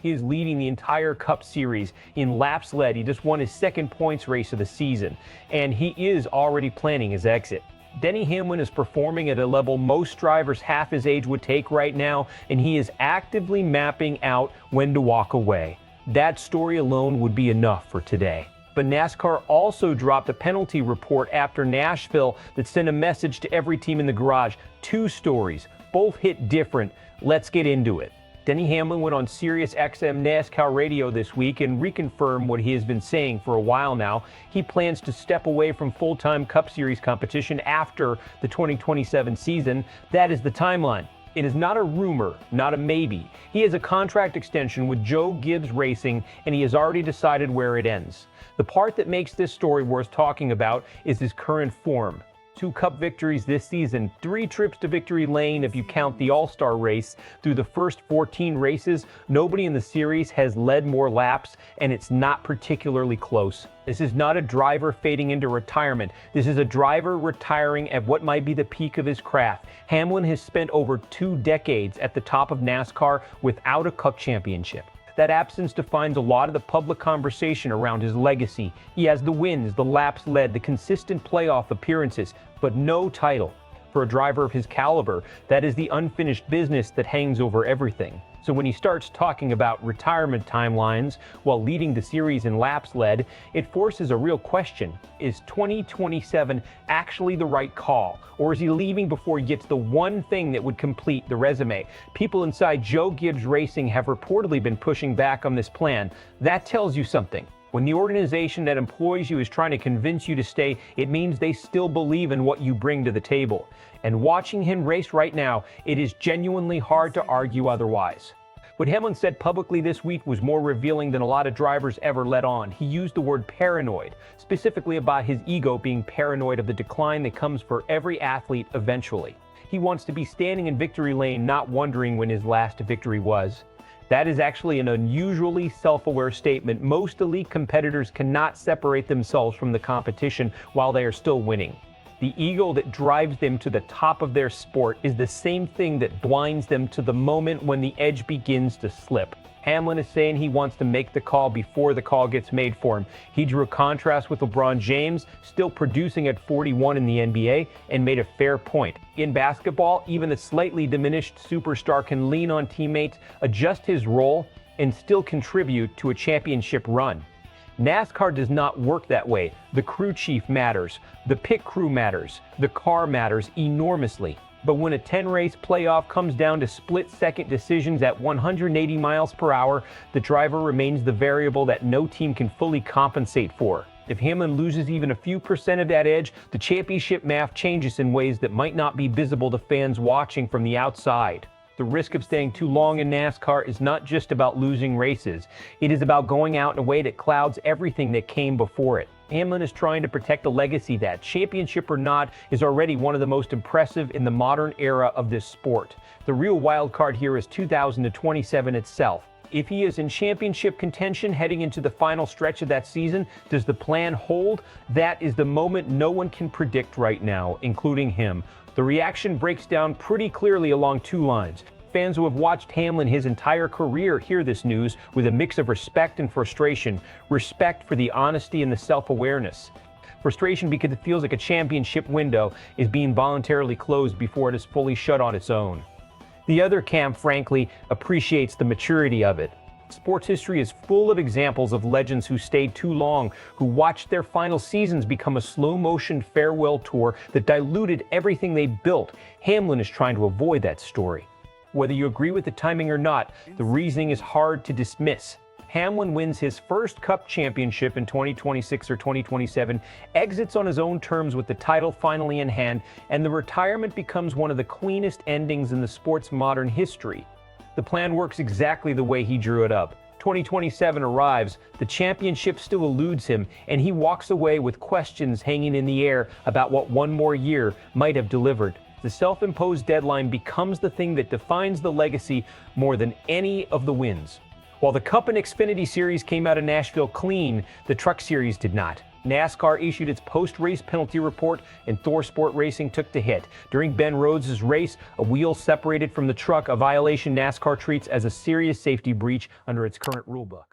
He is leading the entire Cup Series in laps led. He just won his second points race of the season, and he is already planning his exit. Denny Hamlin is performing at a level most drivers half his age would take right now, and he is actively mapping out when to walk away. That story alone would be enough for today. But NASCAR also dropped a penalty report after Nashville that sent a message to every team in the garage. Two stories, both hit different. Let's get into it. Denny Hamlin went on Sirius XM NASCAR radio this week and reconfirmed what he has been saying for a while now. He plans to step away from full-time Cup Series competition after the 2027 season. That is the timeline. It is not a rumor, not a maybe. He has a contract extension with Joe Gibbs Racing, and he has already decided where it ends. The part that makes this story worth talking about is his current form. 2 Cup victories this season, 3 trips to victory lane if you count the All-Star race. Through the first 14 races, nobody in the series has led more laps, and it's not particularly close. This is not a driver fading into retirement. This is a driver retiring at what might be the peak of his craft. Hamlin has spent over 2 decades at the top of NASCAR without a Cup championship. That absence defines a lot of the public conversation around his legacy. He has the wins, the laps led, the consistent playoff appearances, but no title. For a driver of his caliber, that is the unfinished business that hangs over everything. So when he starts talking about retirement timelines while leading the series in laps led, it forces a real question. Is 2027 actually the right call? Or is he leaving before he gets the one thing that would complete the resume? People inside Joe Gibbs Racing have reportedly been pushing back on this plan. That tells you something. When the organization that employs you is trying to convince you to stay, it means they still believe in what you bring to the table. And watching him race right now, it is genuinely hard to argue otherwise. What Hamlin said publicly this week was more revealing than a lot of drivers ever let on. He used the word paranoid, specifically about his ego being paranoid of the decline that comes for every athlete eventually. He wants to be standing in victory lane, not wondering when his last victory was. That is actually an unusually self-aware statement. Most elite competitors cannot separate themselves from the competition while they are still winning. The ego that drives them to the top of their sport is the same thing that blinds them to the moment when the edge begins to slip. Hamlin is saying he wants to make the call before the call gets made for him. He drew a contrast with LeBron James, still producing at 41 in the NBA, and made a fair point. In basketball, even the slightly diminished superstar can lean on teammates, adjust his role, and still contribute to a championship run. NASCAR does not work that way. The crew chief matters. The pit crew matters. The car matters enormously. But when a 10-race playoff comes down to split-second decisions at 180 miles per hour, the driver remains the variable that no team can fully compensate for. If Hamlin loses even a few percent of that edge, the championship math changes in ways that might not be visible to fans watching from the outside. The risk of staying too long in NASCAR is not just about losing races. It is about going out in a way that clouds everything that came before it. Hamlin is trying to protect a legacy that, championship or not, is already one of the most impressive in the modern era of this sport. The real wild card here is 2027 itself. If he is in championship contention heading into the final stretch of that season, does the plan hold? That is the moment no one can predict right now, including him. The reaction breaks down pretty clearly along 2 lines. Fans who have watched Hamlin his entire career hear this news with a mix of respect and frustration. Respect for the honesty and the self-awareness. Frustration because it feels like a championship window is being voluntarily closed before it is fully shut on its own. The other camp, frankly, appreciates the maturity of it. Sports history is full of examples of legends who stayed too long, who watched their final seasons become a slow-motion farewell tour that diluted everything they built. Hamlin is trying to avoid that story. Whether you agree with the timing or not, the reasoning is hard to dismiss. Hamlin wins his first Cup championship in 2026 or 2027, exits on his own terms with the title finally in hand, and the retirement becomes one of the cleanest endings in the sport's modern history. The plan works exactly the way he drew it up. 2027 arrives, the championship still eludes him, and he walks away with questions hanging in the air about what one more year might have delivered. The self-imposed deadline becomes the thing that defines the legacy more than any of the wins. While the Cup and Xfinity Series came out of Nashville clean, the Truck Series did not. NASCAR issued its post-race penalty report, and Thor Sport Racing took the hit. During Ben Rhodes' race, a wheel separated from the truck, a violation NASCAR treats as a serious safety breach under its current rulebook.